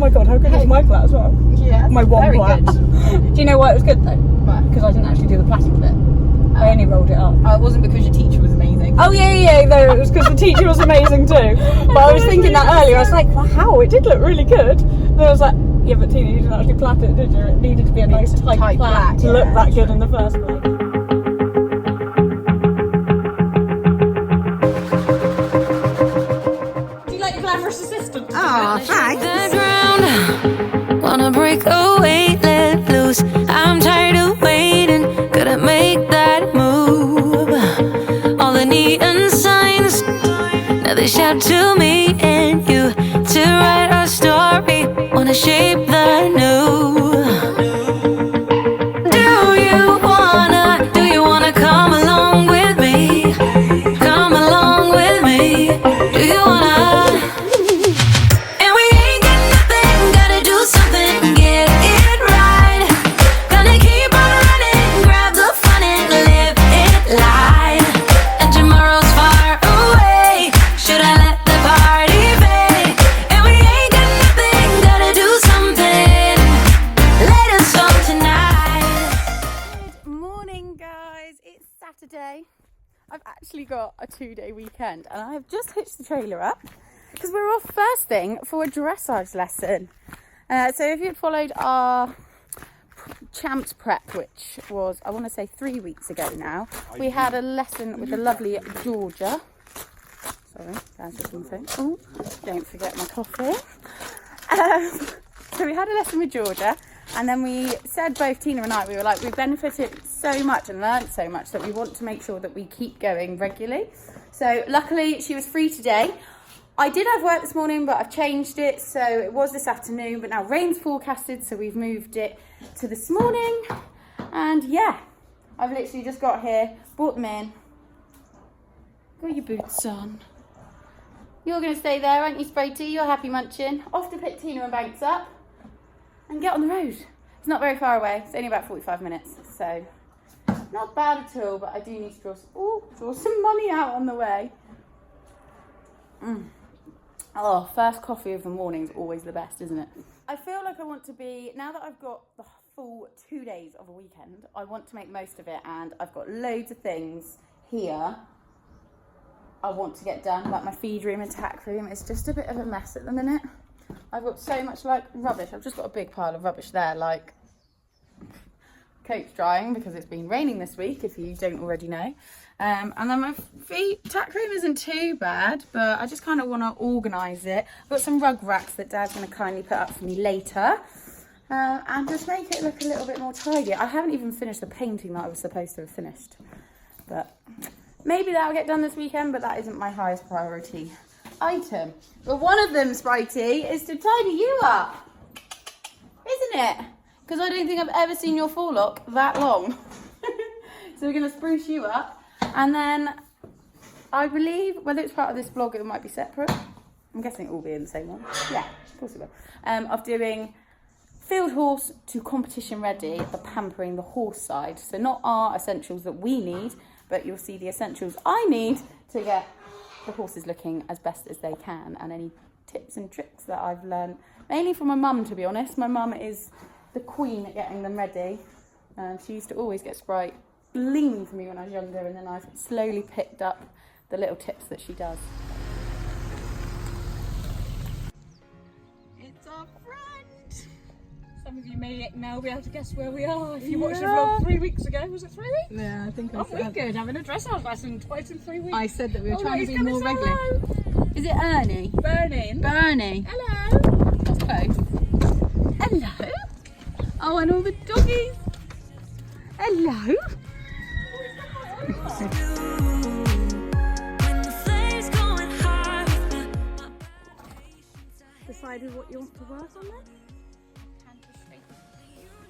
my god, how good was my plat as well? Yeah, my one very plat. good. Do you know why it was good though? Why? Because I didn't actually do the plaiting bit. I only rolled it up. Oh, it wasn't because your teacher was amazing. Oh yeah, no, it was because the teacher was amazing too. But I was thinking that earlier, I was like, wow, it did look really good. And I was like, yeah, but Tina, you didn't actually plait it, did you? It needed to be a nice tight plait to look that good in the first place. Do you like your glamorous assistant? Oh, thanks. Wanna break away, let loose. I'm tired of waiting, gotta make that move. All the neon signs, now they shout to me and you to write our story. Wanna shape the new. Do you wanna come along with me? Come along with me. Do you wanna? And we ain't got nothing, gotta do something, get it right. Gonna keep on running, grab the fun and live it live. And tomorrow's far away, should I let the party fade? And we ain't got nothing, gotta do something, let us on tonight. Good morning, guys. It's Saturday. I've actually got a 2-day weekend and I have just hitched the trailer up because we're off first thing for a dressage lesson. So if you'd followed our champs prep, which was, I want to say 3 weeks ago now, we had a lesson with the lovely Georgia. Sorry, that's just one thing. Oh, don't forget my coffee. So we had a lesson with Georgia, and then we said, both Tina and I, we were like, we've benefited so much and learned so much that we want to make sure that we keep going regularly. So luckily she was free today. I did have work this morning, but I've changed it, so it was this afternoon, but now rain's forecasted, so we've moved it to this morning. And yeah, I've literally just got here, brought them in. Got your boots on. You're going to stay there, aren't you, Spritey? You're happy munching. Off to pick Tina and Banks up and get on the road. It's not very far away. It's only about 45 minutes, so not bad at all, but I do need to draw some money out on the way. Oh, first coffee of the morning is always the best, isn't it? I feel like I want to be, now that I've got the full 2 days of a weekend, I want to make most of it, and I've got loads of things here I want to get done, like my feed room and tack room. It's just a bit of a mess at the minute. I've got so much like rubbish. I've just got a big pile of rubbish there, like coats drying because it's been raining this week, if you don't already know. And then my tack room isn't too bad, but I just kind of want to organise it. I've got some rug racks that Dad's going to kindly put up for me later. And just make it look a little bit more tidy. I haven't even finished the painting that I was supposed to have finished. But maybe that'll get done this weekend, but that isn't my highest priority item. But one of them, Spritey, is to tidy you up. Isn't it? Because I don't think I've ever seen your forelock that long. So we're going to spruce you up. And then I believe, whether it's part of this vlog, it might be separate. I'm guessing it will be in the same one. Yeah, of course it will. Of doing field horse to competition ready, the pampering the horse side. So not our essentials that we need, but you'll see the essentials I need to get the horses looking as best as they can, and any tips and tricks that I've learned, mainly from my mum, to be honest. My mum is the queen at getting them ready. She used to always get Sprite lean for me when I was younger, and then I've slowly picked up the little tips that she does. It's our friend. Some of you may now be able to guess where we are if you watched the vlog 3 weeks ago. Was it 3 weeks? Yeah, I think I we're good, having a dressage lesson twice in 3 weeks. I said that we were trying to be he's more coming regular. solo. Is it Ernie? Bernie. Hello. That's close. Hello. Oh, and all the doggies. Hello. Decided what you want to work on there?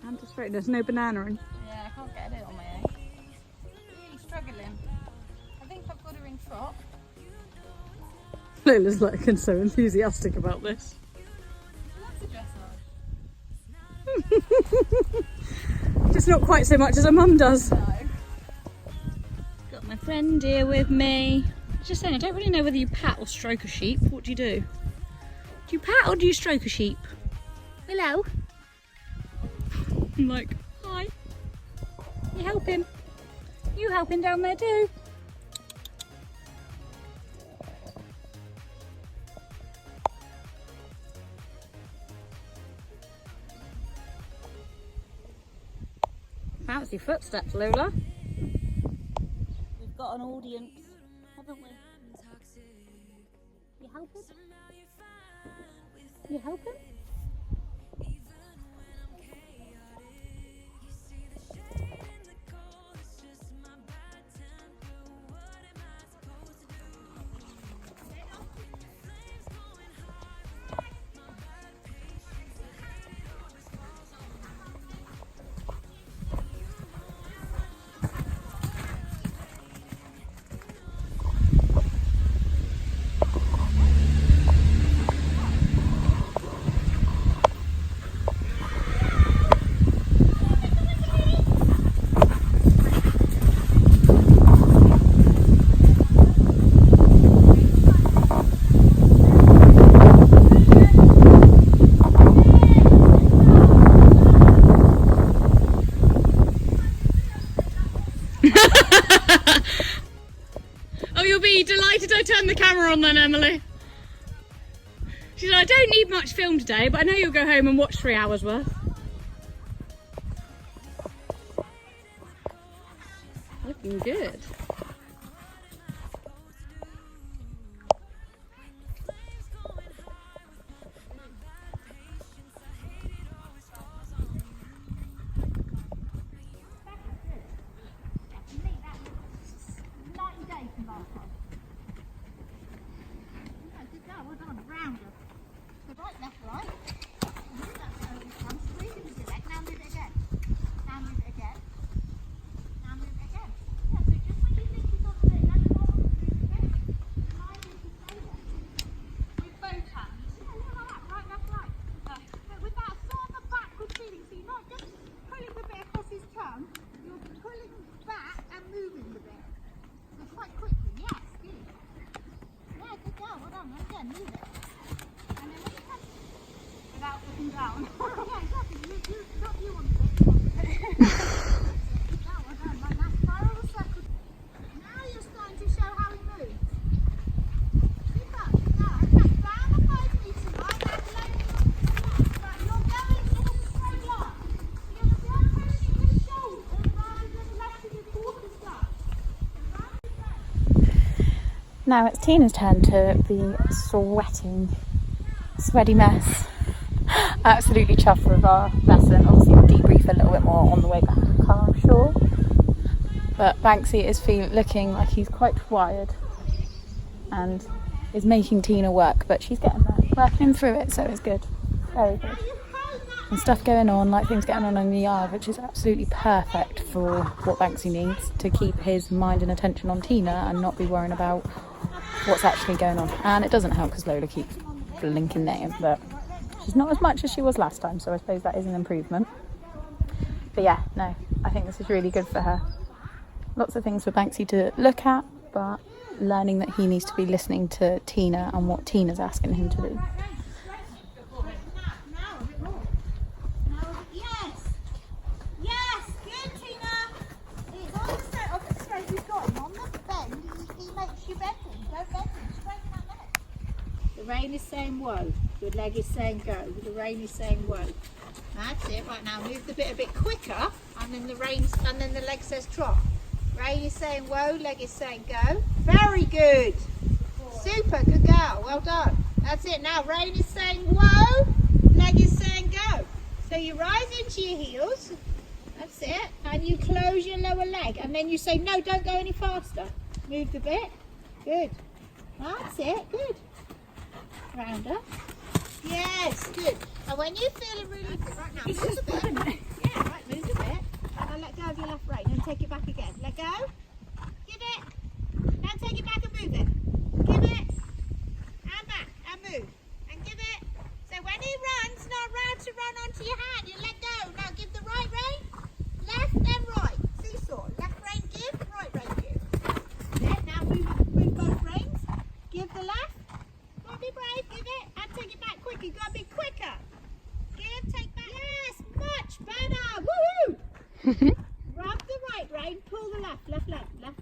Hand to straight. There's no banana in. Yeah, I can't get it on my own. Really struggling. I think I've got her in trot. Lola's like so enthusiastic about this. Lots of dressage. Just not quite so much as her mum does. No. Got my friend here with me. Just saying, I don't really know whether you pat or stroke a sheep. What do you do? Do you pat or do you stroke a sheep? Hello. I'm like, hi. You helping? You helping down there too? Fancy footsteps, Lola. We've got an audience, haven't we? You helping? You helping? Oh, you'll be delighted I turned the camera on then, Emily. She said, I don't need much film today, but I know you'll go home and watch 3 hours worth. Looking good. Now it's Tina's turn to be sweating, sweaty mess. Absolutely chuffed with our lesson. Obviously we'll debrief a little bit more on the way back to the car, I'm sure. But Banksy is looking like he's quite wired and is making Tina work, but she's getting there, working him through it, so it's good, very good. And stuff going on, like things going on in the yard, which is absolutely perfect for what Banksy needs to keep his mind and attention on Tina and not be worrying about what's actually going on. And it doesn't help because Lola keeps blinking at him, but she's not as much as she was last time, so I suppose that is an improvement. But yeah, no, I think this is really good for her. Lots of things for Banksy to look at, but learning that he needs to be listening to Tina and what Tina's asking him to do. Rein is saying whoa, your leg is saying go, the Rein is saying whoa. That's it. Right now, move the bit a bit quicker, and then the leg says trot. Rein is saying whoa, leg is saying go. Very good. Super, good girl. Well done. That's it. Now Rein is saying whoa, leg is saying go. So you rise into your heels. That's it. And you close your lower leg, and then you say no, don't go any faster. Move the bit. Good. That's it. Good. Round up. Yes, good. And when you feel really right now, move a bit. Yeah, right, move a bit. And let go of your left rein and take it back again. Let go. Give it. Now take it back and move it. Give it. And back. And move. And give it. So when he runs, not round to run onto your hand. You let go. Now give the right rein. Left and right. Seesaw. Left rein give. Right rein give. Then now move both reins. Give the left. Be brave, give it, and take it back quick. You've got to be quicker. Give Grab the right rein, pull the left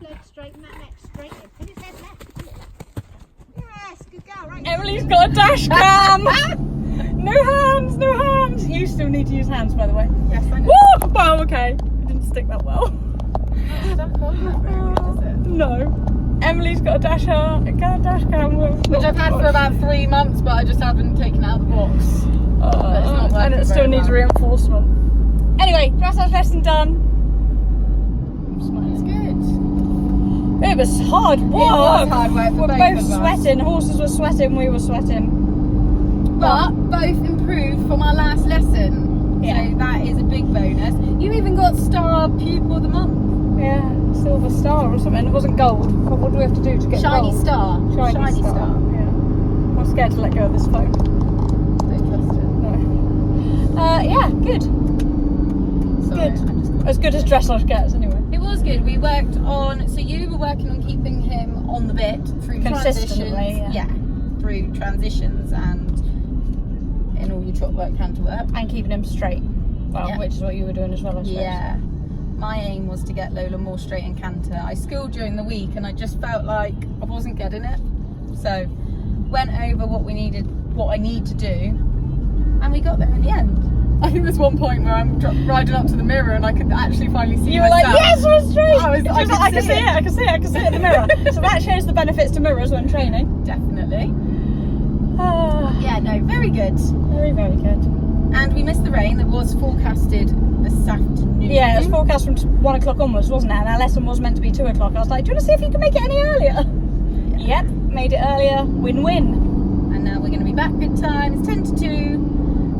leg, straighten that neck, straighten. Put his head left. Yes, good girl, right. Emily's got a dash cam. No hands, no hands. You still need to use hands, by the way. Yes, I know. Woo! Oh, okay. It didn't stick that well. No. Emily's got a dash cam Which I've had for about 3 months, but I just haven't taken it out of the box. And it still needs reinforcement. Anyway, dressage lesson done. It's good. It was hard work. It was hard work for We're both both of us. sweating. Horses were sweating. We were sweating. But both improved from our last lesson. Yeah. So that is a big bonus. You even got Star Pupil of the Month. Yeah, silver star or something. It wasn't gold. What do we have to do to get Shiny gold? Star. Shiny star. Yeah. I'm scared to let go of this phone. Don't trust it. No. Yeah, good. Sorry, Good. I'm just- As good as dressage gets, anyway. It was good. We worked on. So you were working on keeping him on the bit through Consistently, transitions. yeah. Through transitions and in all your trot work, canter work. And keeping him straight. Well, Yeah. which is what you were doing as well, I suppose. Yeah. My aim was to get Lola more straight in canter. I schooled during the week and I just felt like I wasn't getting it. So went over what I need to do, and we got there in the end. I think there's one point where I'm riding up to the mirror and I could actually finally see You were like, myself. yes, we're straight! I I can see it in the mirror. So that shows the benefits to mirrors when training. Definitely. Ah, Yeah, no, very good. very, very good. And we missed the rain that was forecasted this afternoon. Yeah, it was forecast from 1 o'clock onwards, wasn't it? And our lesson was meant to be 2 o'clock. I was like, do you want to see if you can make it any earlier? Yep, made it earlier. Win-win. And now we're going to be back good time. It's 10 to 2.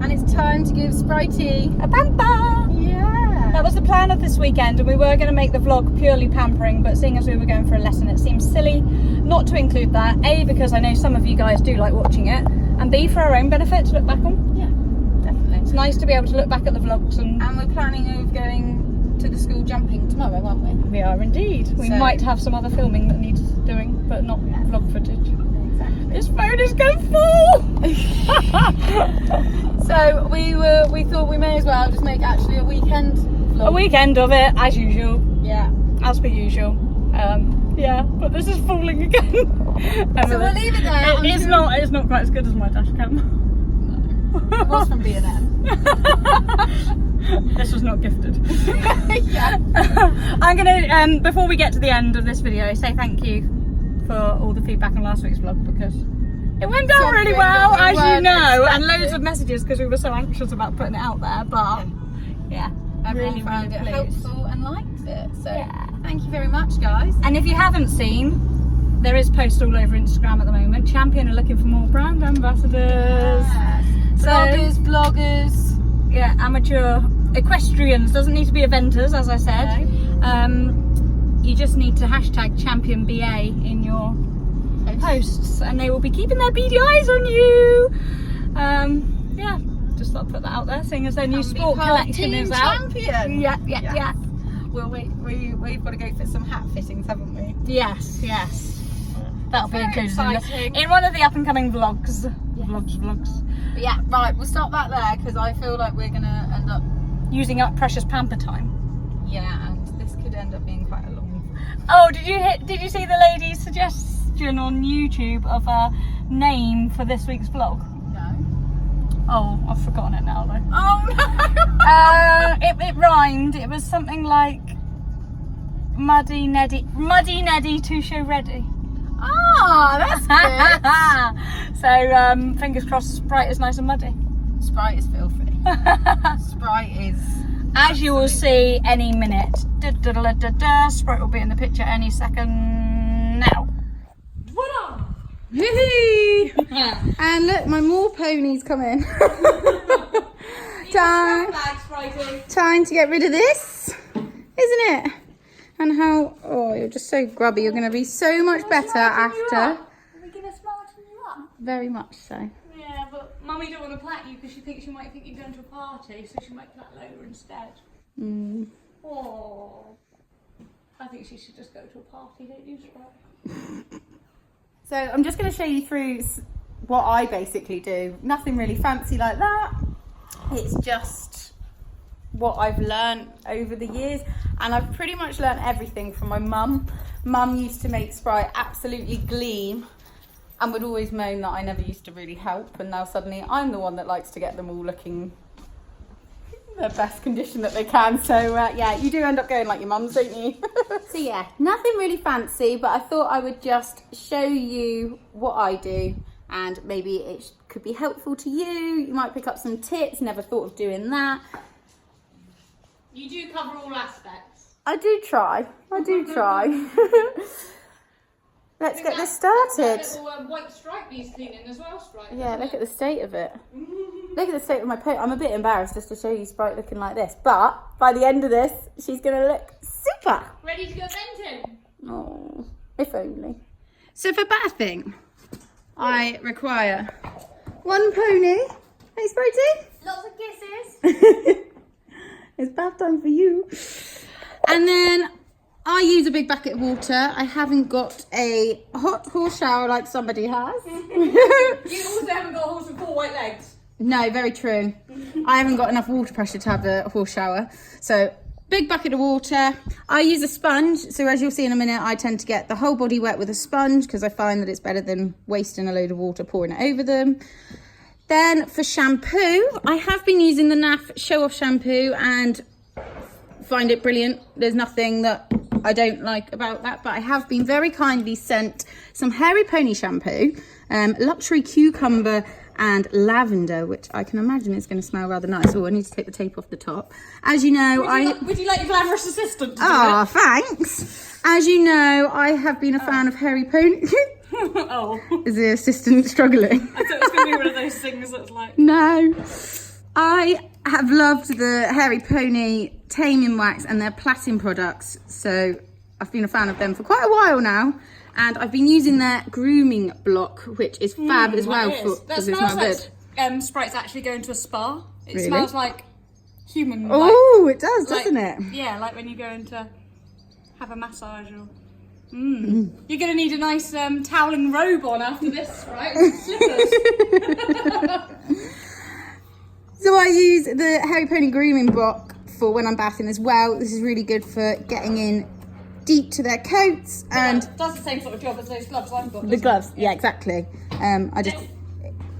And it's time to give Spritey A pamper! Yeah. That was the plan of this weekend, and we were going to make the vlog purely pampering, but seeing as we were going for a lesson, it seems silly not to include that. A, because I know some of you guys do like watching it, and B, for our own benefit to look back on. Yeah, definitely. It's nice to be able to look back at the vlogs, and And we're planning of going to the school jumping tomorrow, aren't we? we are indeed. We So- might have some other filming that needs doing, but not vlog footage. Exactly. This phone is going full! So we thought we may as well just make actually a weekend vlog. A weekend of it, as usual. Yeah. As per usual. Yeah, but this is falling again. So we'll leave it there. It's not quite as good as my dash cam. It was from B&M. This was not gifted. Yeah. I'm gonna before we get to the end of this video, say thank you for all the feedback on last week's vlog, because it went down Something really well, that we as you weren't know, and expecting. loads of messages because we were so anxious about putting it out there. But yeah, Everyone really, found really it pleased. helpful and liked it. So Yeah. thank you very much, guys. And if you haven't seen, there is posts all over Instagram at the moment. Champion are looking for more brand ambassadors. Yes. So- Bloggers. Yeah, amateur equestrians. Doesn't need to be eventers, as I said. You just need to hashtag Champion BA in your posts, and they will be keeping their beady eyes on you. Yeah, just thought I'd put that out there, seeing as their new Come be sport part of collection Team is out. Champion. Yeah. Well, we've got to go for some hat fittings, haven't we? Yes. That'll be Very included exciting. in one of the up and coming vlogs. Vlogs. But yeah, right, we'll stop that there because I feel like we're going to end up, Using up precious pamper time. and this could end up being quite a long. Oh, did you see the lady's suggestion on YouTube of a name for this week's vlog? No. Oh, I've forgotten it now though. Oh no! It rhymed. It was something like Muddy Neddy to show ready. Ah, that's good. So fingers crossed, Sprite is nice and muddy. Sprite is filthy. Sprite is. As you will see any minute. Sprite will be in the picture any second now. And look, my more ponies come in. Time to get rid of this, isn't it? And how, oh, you're just so grubby. You're going to be so much better after. Are we going to smarten you up? Very much so. Yeah, but Mummy don't want to plait you because she thinks you might think you're going to a party, so she might plait Lola instead. Oh, I think she should just go to a party, don't you, Sprite? So I'm just going to show you through what I basically do. Nothing really fancy like that. It's just what I've learned over the years, and I've pretty much learned everything from my mum. Mum used to make Sprite absolutely gleam and would always moan that I never used to really help, and now suddenly I'm the one that likes to get them all looking the best condition that they can. So yeah, you do end up going like your mums, don't you? So yeah, nothing really fancy, but I thought I would just show you what I do, and maybe it could be helpful to you. You might pick up some tips. Never thought of doing that. You do cover all aspects. I do try. Let's get this started. That little white stripe needs cleaning as well, Sprite. Yeah, look at the state of it. Look at the state of my pony. I'm a bit embarrassed just to show you Sprite looking like this, but by the end of this, she's going to look super. Ready to go venting? Oh, if only. So for bathing, I require one pony. Hey, Spritey. Lots of kisses. It's bath time for you. And then I use a big bucket of water. I haven't got a hot horse shower like somebody has. You also haven't got a horse with 4 white legs. No, very true. I haven't got enough water pressure to have a horse shower. So, big bucket of water. I use a sponge. So, as you'll see in a minute, I tend to get the whole body wet with a sponge because I find that it's better than wasting a load of water pouring it over them. Then, for shampoo, I have been using the NAF Show Off shampoo and find it brilliant. There's nothing that I don't like about that, but I have been very kindly sent some Hairy Pony shampoo, luxury cucumber and lavender, which I can imagine is going to smell rather nice. Oh, I need to take the tape off the top. As you know, would you like your glamorous assistant to do Oh, thanks. As you know, I have been a fan of Hairy Pony. Oh. Is the assistant struggling? I thought it was going to be one of those things that's like... No. I have loved the Hairy Pony taming wax and their plaiting products, so I've been a fan of them for quite a while now, and I've been using their grooming block, which is fab as well because it smells good. Sprite's actually going to a spa. It Really? smells like human. Oh, it does, doesn't it? Yeah, like when you go in to have a massage or. You're going to need a nice toweling robe on after this, right? Slippers. So I use the Hairy Pony grooming block for when I'm bathing as well. This is really good for getting in deep to their coats and does the same sort of job as those gloves I've got. the gloves. Yeah, exactly. I just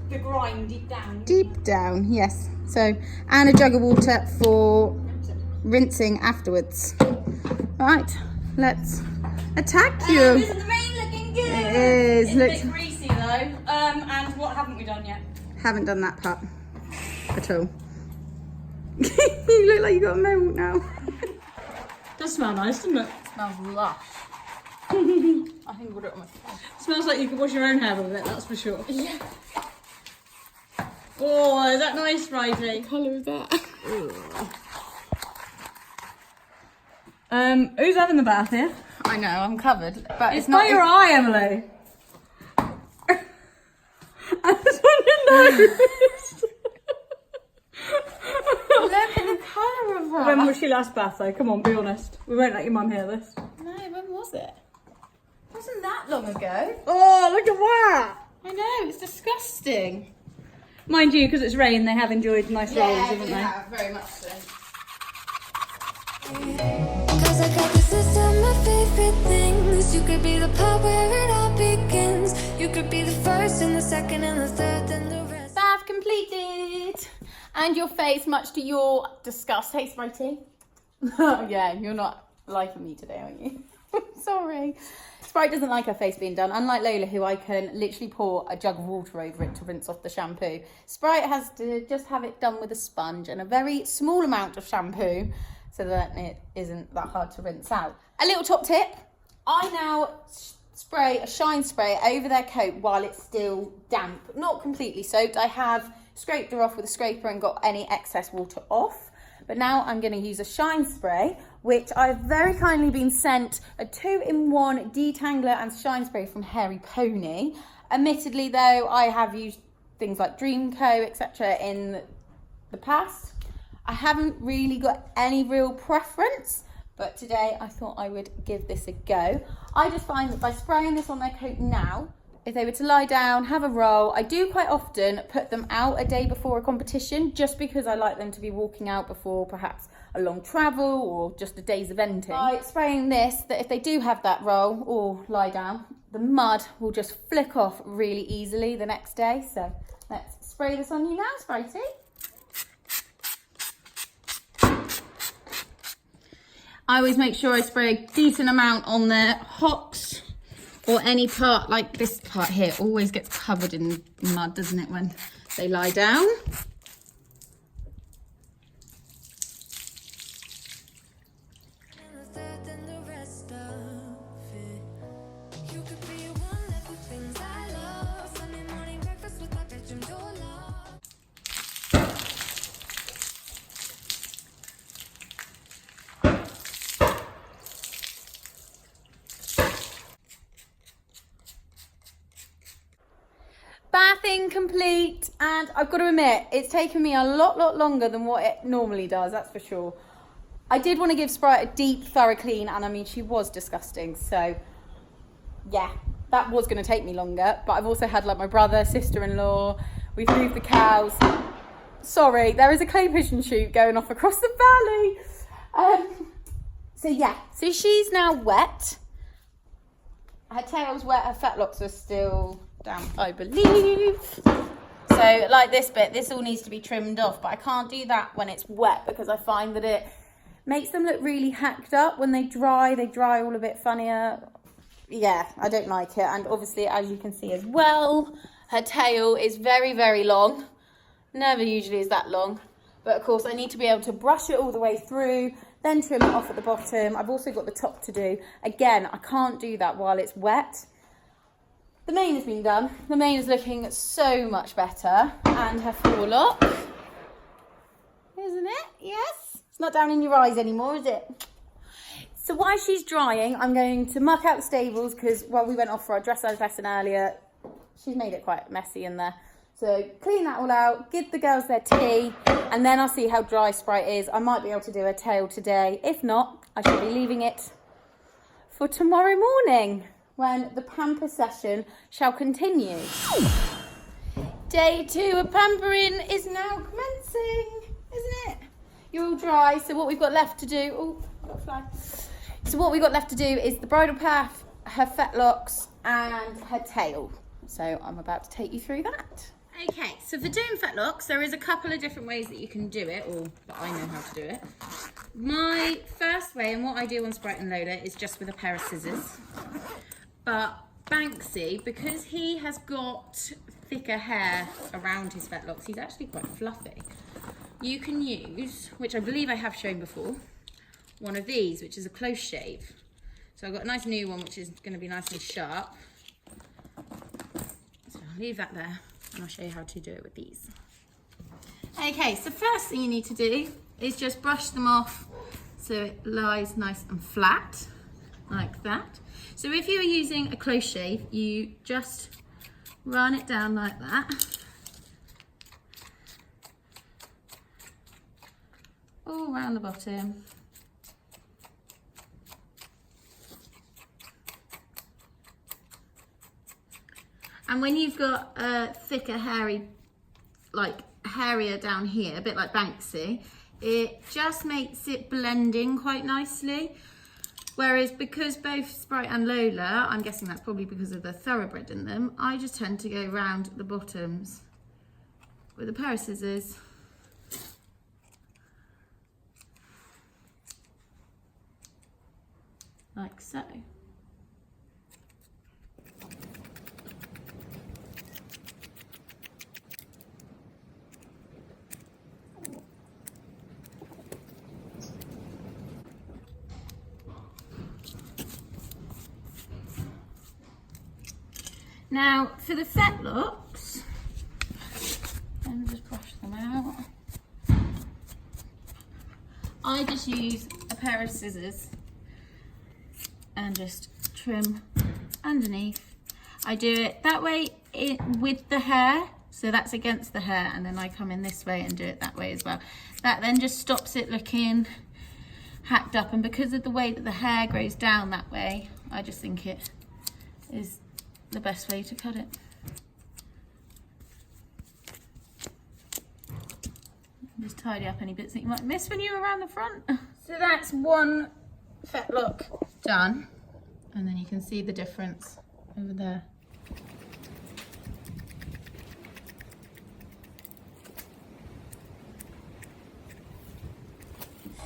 the grind deep down. deep down, yes. So, and a jug of water for rinsing afterwards. Right, let's attack you. Isn't the mane looking good? It is. It's a bit greasy though. And what haven't we done yet? Haven't done that part at all. You look like you got a mole now. Does smell nice, doesn't it? Smells lush. I think I'll do it on my face. Smells like you could wash your own hair with it, that's for sure. Yeah. Oh, is that nice, Spritey? What colour is that? Who's having the bath here? I know, I'm covered, but It's not your eye, Emily. It's on your nose. Look at the colour of her. When was she last bath though? Come on, be honest. We won't let your mum hear this. No, when was it? Wasn't that long ago? Oh, look at that! I know, it's disgusting. Mind you, because it's Rein, they have enjoyed nice rolls, haven't they? Yeah, very much so. Cause I got this list of my favorite things. You could be the part where it all begins. You could be the first and the second and the third and the rest. Bath completed. And your face, much to your disgust. Hey, Spritey. Yeah, you're not liking me today, are you? Sorry. Sprite doesn't like her face being done. Unlike Lola, who I can literally pour a jug of water over it to rinse off the shampoo. Sprite has to just have it done with a sponge and a very small amount of shampoo so that it isn't that hard to rinse out. A little top tip. I now spray a shine spray over their coat while it's still damp. Not completely soaked. I have scraped her off with a scraper and got any excess water off. But now I'm going to use a shine spray, which I've very kindly been sent a 2-in-1 detangler and shine spray from Hairy Pony. Admittedly though, I have used things like Dreamco, etc. in the past. I haven't really got any real preference, but today I thought I would give this a go. I just find that by spraying this on their coat now, if they were to lie down, have a roll, I do quite often put them out a day before a competition, just because I like them to be walking out before perhaps a long travel or just a day's eventing. By spraying this, that if they do have that roll or lie down, the mud will just flick off really easily the next day. So let's spray this on you now, Spritey. I always make sure I spray a decent amount on their hocks, or any part, like this part here always gets covered in mud, doesn't it, when they lie down. Bathing complete, and I've got to admit, it's taken me a lot longer than what it normally does, that's for sure. I did want to give Sprite a deep, thorough clean, and I mean, she was disgusting, so yeah, that was going to take me longer. But I've also had like my brother, sister-in-law, we've moved the cows. Sorry, there is a clay pigeon shoot going off across the valley. So yeah, so she's now wet. Her tail's wet, her fetlocks are still down, I believe. So like this bit, this all needs to be trimmed off, but I can't do that when it's wet because I find that it makes them look really hacked up. When they dry all a bit funnier. Yeah, I don't like it. And obviously, as you can see as well, her tail is very long. Never usually is that long, but of course I need to be able to brush it all the way through, then trim it off at the bottom. I've also got the top to do. Again, I can't do that while it's wet. The mane has been done. The mane is looking so much better. And her forelock, isn't it? Yes. It's not down in your eyes anymore, is it? So while she's drying, I'm going to muck out the stables because, well, we went off for our dressage lesson earlier. She's made it quite messy in there. So clean that all out, give the girls their tea, and then I'll see how dry Sprite is. I might be able to do her tail today. If not, I shall be leaving it for tomorrow morning, when the pamper session shall continue. Day 2 of pampering is now commencing, isn't it? You're all dry, so what we've got left to do, oh, I've got a fly. So what we've got left to do is the bridle path, her fetlocks, and her tail. So I'm about to take you through that. Okay, so for doing fetlocks, there is a couple of different ways that you can do it, or that I know how to do it. My first way, and what I do on Sprite and Lola, is just with a pair of scissors. But Banksy, because he has got thicker hair around his fetlocks, he's actually quite fluffy. You can use, which I believe I have shown before, one of these, which is a close shave. So I've got a nice new one, which is going to be nice and sharp. So I'll leave that there, and I'll show you how to do it with these. Okay, so first thing you need to do is just brush them off so it lies nice and flat, like that. So if you're using a close shave, you just run it down like that. All around the bottom. And when you've got a thicker, hairy, like hairier down here, a bit like Banksy, it just makes it blend in quite nicely. Whereas because both Sprite and Lola, I'm guessing that's probably because of the thoroughbred in them, I just tend to go round the bottoms with a pair of scissors. Like so. Now, for the fetlocks, and just brush them out, I just use a pair of scissors and just trim underneath. I do it that way with the hair, so that's against the hair, and then I come in this way and do it that way as well. That then just stops it looking hacked up, and because of the way that the hair grows down that way, I just think it is the best way to cut it. Just tidy up any bits that you might miss when you're around the front. So that's one fetlock done, and then you can see the difference over there.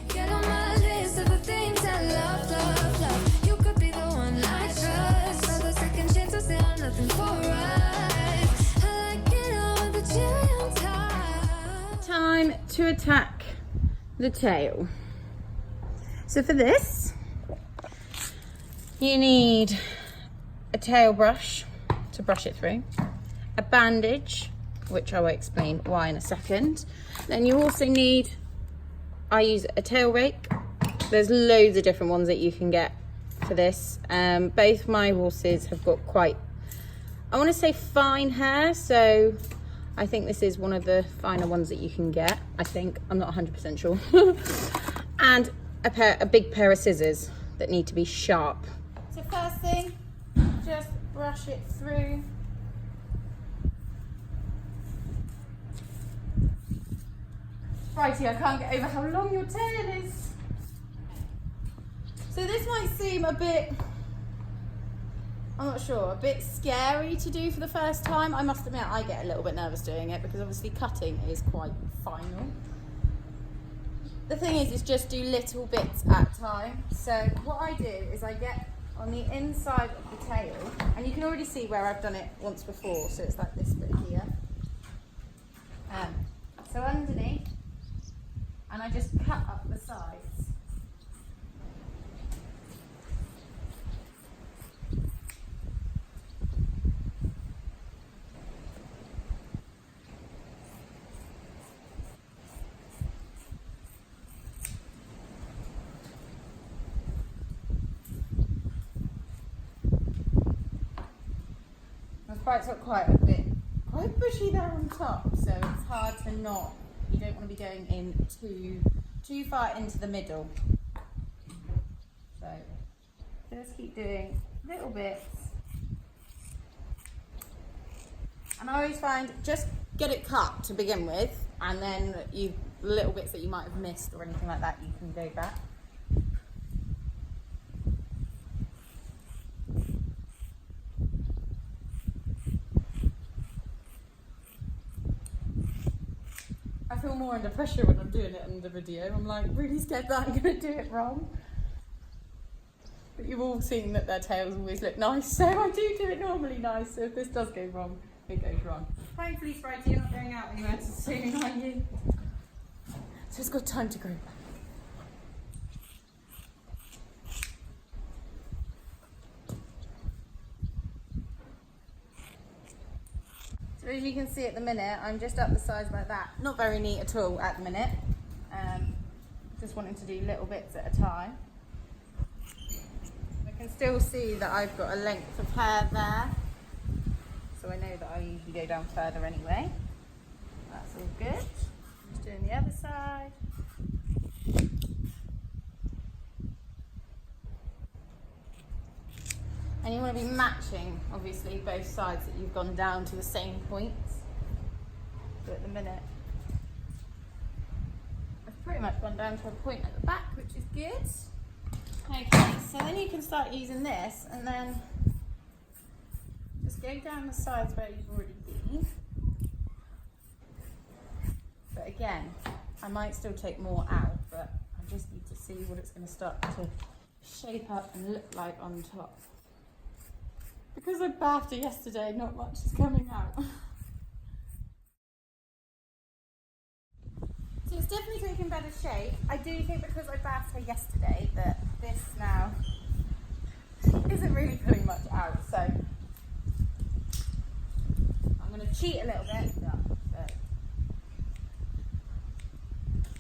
Get on my list of the things I love, love, love. You could be the one I trust. All the second chances, they are nothing for us. I like it all with the cherry on top. Time to attack the tail. So for this, you need a tail brush to brush it through, a bandage, which I will explain why in a second. Then you also need, I use a tail rake. There's loads of different ones that you can get for this. Both my horses have got quite, I want to say fine hair, so I think this is one of the finer ones that you can get. I think, I'm not 100% sure. And a big pair of scissors that need to be sharp. So first thing, just brush it through. Spritey, I can't get over how long your tail is. So this might seem a bit, I'm not sure, a bit scary to do for the first time. I must admit I get a little bit nervous doing it because obviously cutting is quite final. The thing is just do little bits at a time. So what I do is I get on the inside of the tail, and you can already see where I've done it once before, so it's like this bit here. So underneath, and I just cut up the sides. Sprite's got quite bushy there on top, so it's hard to knot. You don't want to be going in too far into the middle. So just keep doing little bits. And I always find just get it cut to begin with, and then little bits that you might have missed or anything like that, you can go back. I feel more under pressure when I'm doing it in the video. I'm like really scared that I'm going to do it wrong. But you've all seen that their tails always look nice, so I do it normally nice. So if this does go wrong, it goes wrong. Hopefully, Spritey, you're not going out anywhere too soon, are you? So it's got time to grow back. So as you can see at the minute, I'm just up the sides like that. Not very neat at all at the minute. Just wanting to do little bits at a time. I can still see that I've got a length of hair there. So I know that I usually go down further anyway. That's all good. Just doing the other side. And you want to be matching, obviously, both sides that you've gone down to the same points. So at the minute, I've pretty much gone down to a point at the back, which is good. Okay, so then you can start using this, and then just go down the sides where you've already been. But again, I might still take more out, but I just need to see what it's going to start to shape up and look like on top. Because I bathed her yesterday, not much is coming out. So it's definitely taking better shape. I do think because I bathed her yesterday that this now isn't really pulling much out. So I'm going to cheat a little bit. So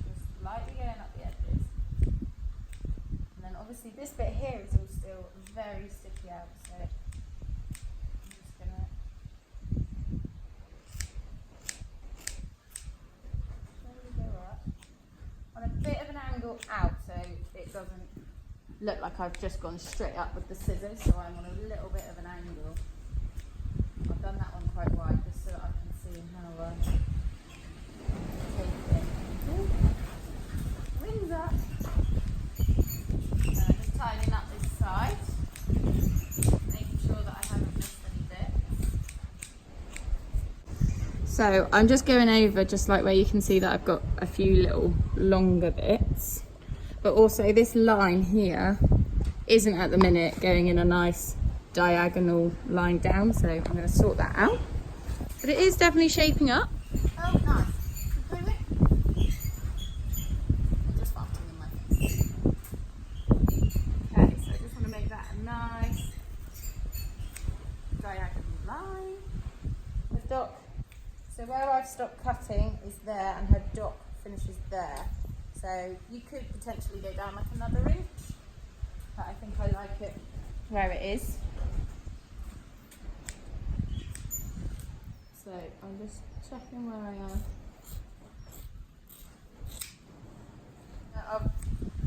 just lightly going up the edges. And then obviously this bit here is all still very sticky out. So bit of an angle out so it doesn't look like I've just gone straight up with the scissors, so I'm on a little bit of an angle. our wings up. Just tidying up this side, making sure that I haven't missed any bits. So I'm just going over just like where you can see that I've got a few little longer bits, but also this line here isn't at the minute going in a nice diagonal line down, so I'm going to sort that out. But it is definitely shaping up. Oh, nice. Just farting in my face. Okay, so I just want to make that a nice diagonal line. The dock, so where I've stopped cutting is there, and her dock finishes there. So you could potentially go down like another inch, but I think I like it where it is. So I'm just checking where I am.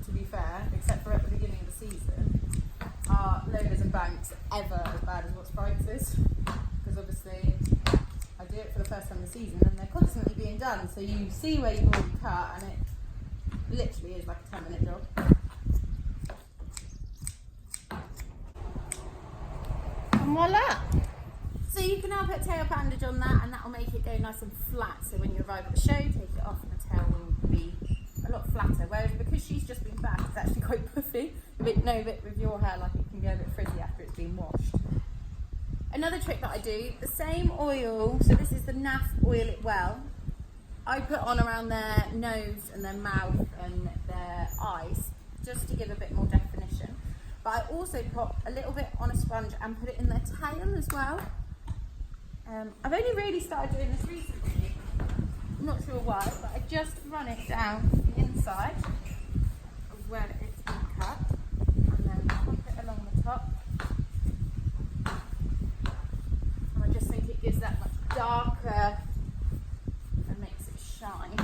To be fair, except for at the beginning of the season, are Lola's and Banks ever as bad as what Spritey's is? Because obviously I do it for the first time of the season and they're constantly being done, so you see where you've already cut and it literally is like a 10-minute job. And voila! So you can now put tail bandage on that, and that will make it go nice and flat, so when you arrive at the show, take it off and the tail will be a lot flatter. Whereas because she's just been back, it's actually quite puffy. A bit with your hair, like it can go a bit frizzy after it's been washed. Another trick that I do, the same oil, so this is the NAF Oil It Well, I put on around their nose and their mouth and their eyes, just to give a bit more definition. But I also put a little bit on a sponge and put it in their tail as well. I've only really started doing this recently, I'm not sure why, but I just run it down the inside of where it's been cut, and then pop it along the top. And I just think it gives that much darker and makes it shine.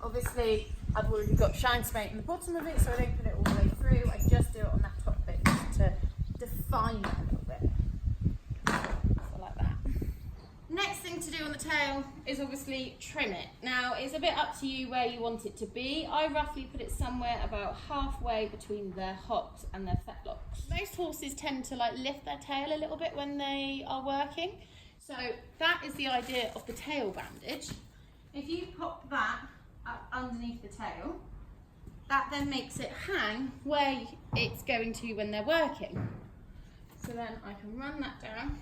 Obviously, I've already got shine spray in the bottom of it, so I don't put it all the way through. I just do it on that top bit just to define it a little bit. So like that. Next thing to do on the tail is obviously trim it. Now, it's a bit up to you where you want it to be. I roughly put it somewhere about halfway between their hops and their fetlocks. Most horses tend to like lift their tail a little bit when they are working. So that is the idea of the tail bandage. If you pop that up underneath the tail, that then makes it hang where it's going to when they're working. So then I can run that down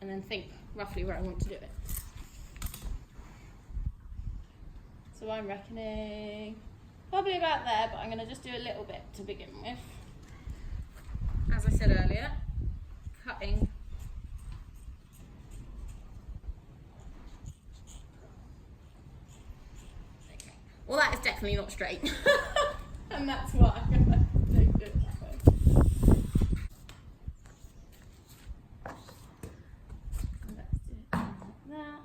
and then think roughly where I want to do it. So I'm reckoning probably about there, but I'm going to just do a little bit to begin with. As I said earlier, cutting well, that is definitely not straight. And that's why I don't do it that way. And let's do it like that.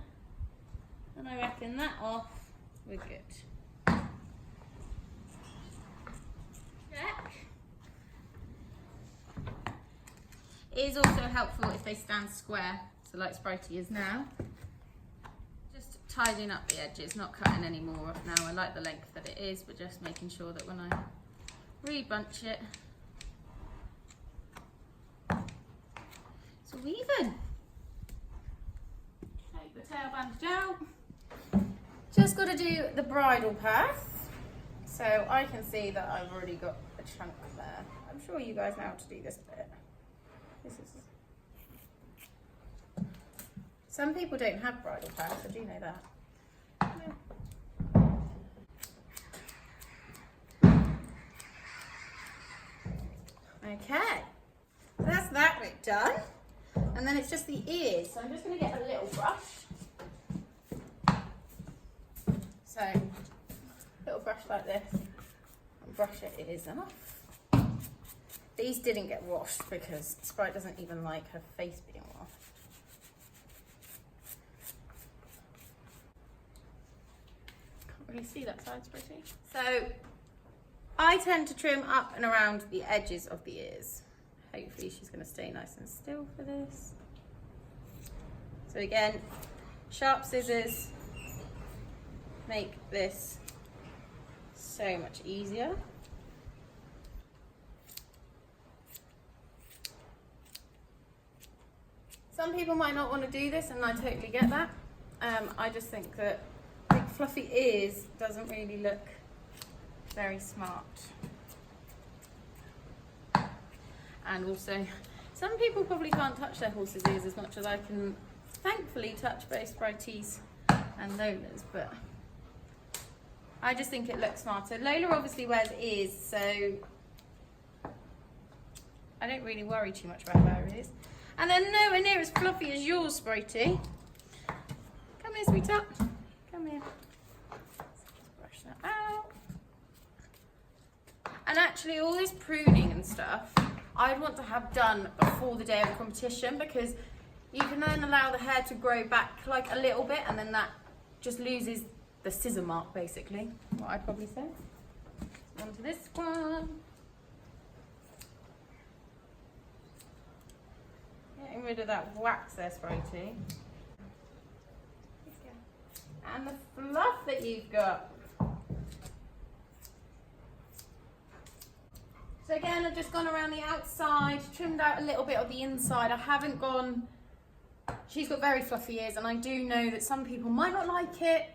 And I reckon that off, we're good. Check. It is also helpful if they stand square, so like Spritey is now. Tidying up the edges, not cutting any more off now. I like the length that it is, but just making sure that when I rebunch it, it's all even. Take the tail bandage out. Just got to do the bridle path. So I can see that I've already got a chunk there. I'm sure you guys know how to do this bit. This is. Some people don't have bridle paths, I do know that. Okay, so that's that bit done. And then it's just the ears. So I'm just going to get a little brush. So, little brush like this. And brush it ears off. These didn't get washed because Sprite doesn't even like her face being washed. Really see that side, Spritey. So I tend to trim up and around the edges of the ears. Hopefully she's going to stay nice and still for this. So again, sharp scissors make this so much easier. Some people might not want to do this, and I totally get that. I just think that big fluffy ears doesn't really look very smart. And also, some people probably can't touch their horse's ears as much as I can thankfully touch both Spritey's and Lola's, but I just think it looks smarter. Lola obviously wears ears, so I don't really worry too much about her ears. And they're nowhere near as fluffy as yours, Spritey. Come here, sweetheart. Come here. Just brush that out. And actually, all this pruning and stuff, I'd want to have done before the day of the competition, because you can then allow the hair to grow back like a little bit, and then that just loses the scissor mark, basically. What I'd probably say. On to this one. Getting rid of that wax there, Spritey. And the fluff that you've got. So again, I've just gone around the outside, trimmed out a little bit of the inside. I haven't gone... She's got very fluffy ears, and I do know that some people might not like it,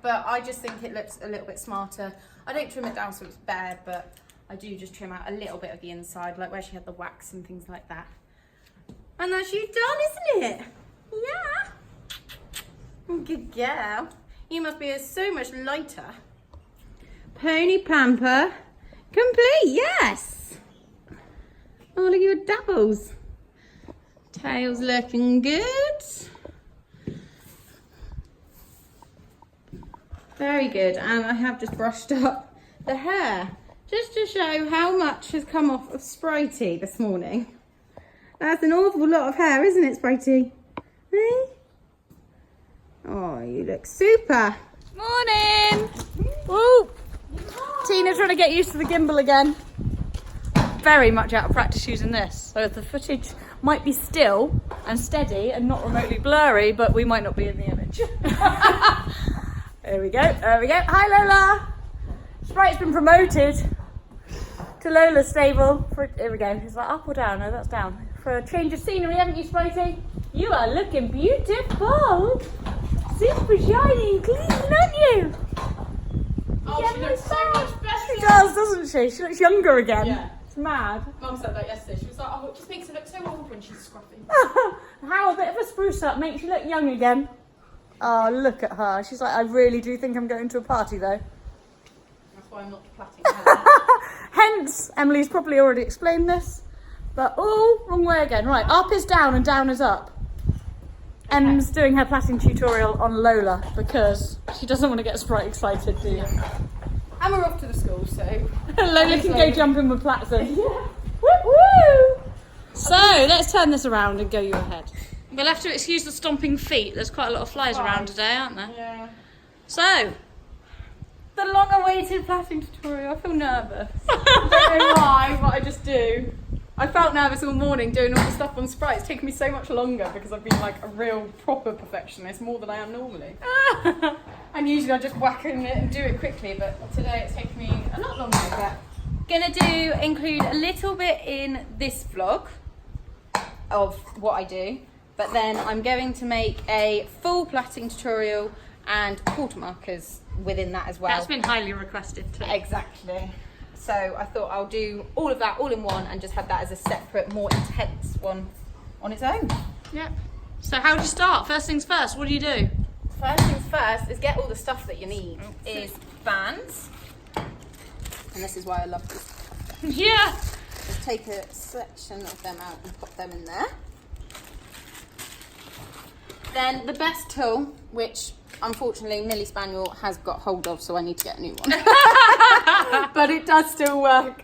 but I just think it looks a little bit smarter. I don't trim it down so it's bare, but I do just trim out a little bit of the inside, like where she had the wax and things like that. And that's you done, isn't it? Yeah. Good girl. You must be so much lighter. Pony pamper complete, yes. Oh, look at your doubles. Tail's looking good. Very good. And I have just brushed up the hair just to show how much has come off of Spritey this morning. That's an awful lot of hair, isn't it, Spritey? Hey? Oh, you look super. Morning! Woo! Tina's trying to get used to the gimbal again. Very much out of practice using this, so the footage might be still and steady and not remotely blurry, but we might not be in the image. There we go, there we go. Hi Lola! Sprite's been promoted to Lola's stable. Here we go, is that up or down? No, that's down. For a change of scenery, haven't you, Spritey? You are looking beautiful! Super shiny and clean, aren't you? Oh, she looks so much better. She does, doesn't she? She looks younger again. Yeah. It's mad. Mum said that yesterday. She was like, oh, it just makes her look so old when she's scruffy. How a bit of a spruce up makes you look young again. Oh, look at her. She's like, I really do think I'm going to a party though. That's why I'm not plaiting hair. Hence, Emily's probably already explained this. But, oh, wrong way again. Right, up is down and down is up. Okay. Em's doing her plaiting tutorial on Lola because she doesn't want to get Sprite excited, do you? And we're off to the school, so... Lola can go jumping with Platzen. Yeah. Woo woo! So, let's turn this around and go you ahead. We'll have to excuse the stomping feet. There's quite a lot of flies around today, aren't there? Yeah. So, The long-awaited plaiting tutorial. I feel nervous. I don't know why, but I just do. I felt nervous all morning doing all the stuff on Sprite. It's taken me so much longer because I've been like a real proper perfectionist, more than I am normally. And usually I just whack in it and do it quickly, but today it's taken me a lot longer. But gonna include a little bit in this vlog of what I do, but then I'm going to make a full plaiting tutorial and quarter markers within that as well. that's been highly requested too. Exactly. So I thought I'll do all of that all in one and just have that as a separate, more intense one on its own. Yep. So how do you start? First things first, what do you do? First things first is get all the stuff that you need. Is bands. And this is why I love this. Yeah. Just take a section of them out and pop them in there. Then the best tool, which unfortunately Millie Spaniel has got hold of, so I need to get a new one. But it does still work,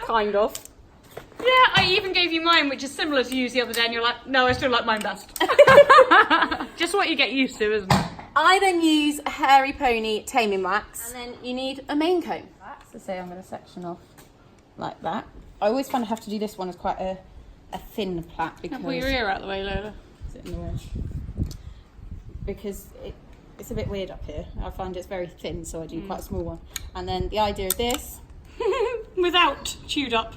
kind of. Yeah, I even gave you mine, which is similar to yours the other day, and you're like, no, I still like mine best. Just what you get used to, isn't it? I then use a hairy pony taming wax, and then you need a mane comb. So say I'm going to section off like that. I always kind of have to do this one as quite a thin plait because... Pull your ear out the way, Lola. it in the way. Because it's a bit weird up here. I find it's very thin, so I do quite a small one. And then the idea of this, without chewed up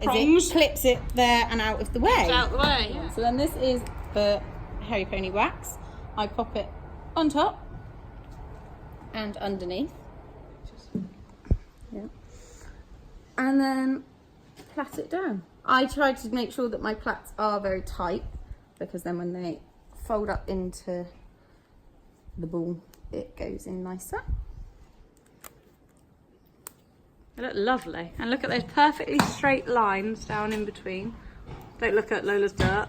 is prongs, it clips it there and out of the way. It's out the way. Yeah. So then this is the hairy pony wax. I pop it on top and underneath. Yeah. And then plait it down. I try to make sure that my plaits are very tight, because then when they fold up into the ball, it goes in nicer. They look lovely. And look at those perfectly straight lines down in between. Don't look at Lola's dirt.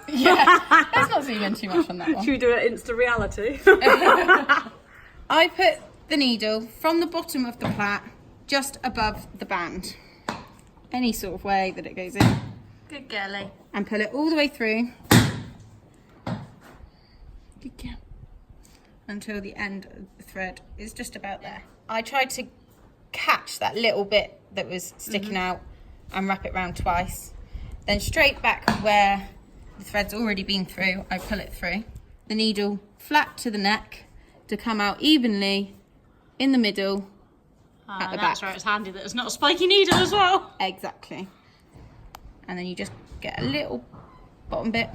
Yeah, let's not zoom in too much on that one. Should we do it Insta reality? I put the needle from the bottom of the plait just above the band. Any sort of way that it goes in. Good girly. And pull it all the way through. Good girl. Until the end of the thread is just about there. I tried to catch that little bit that was sticking out and wrap it round twice. Then straight back where the thread's already been through, I pull it through. The needle flat to the neck to come out evenly in the middle at the back. That's right, it's handy that it's not a spiky needle as well. Exactly. And then you just get a little bottom bit,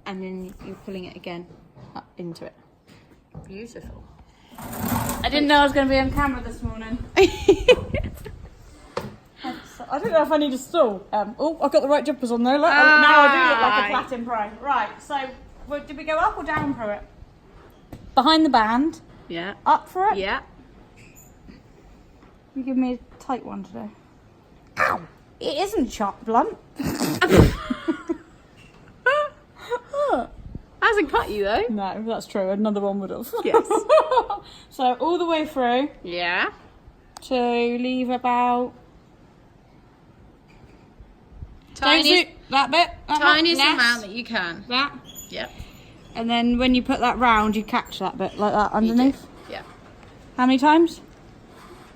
and then you're pulling it again up into it. Beautiful. I didn't know I was going to be on camera this morning. I don't know if I need a stool. Oh, I've got the right jumpers on though. Look, now I do look like a Plaiting pro. Right, so did we go up or down for it? Behind the band. Yeah. Up for it? Yeah. You give me a tight one today. Ow! It isn't sharp blunt. Hasn't cut you though. No, that's true. Another one would have. Yes. So all the way through Yeah. to leave about Tiny, that bit. tiniest less, amount that you can. That. Yep. And then when you put that round, you catch that bit like that underneath. Yeah. How many times?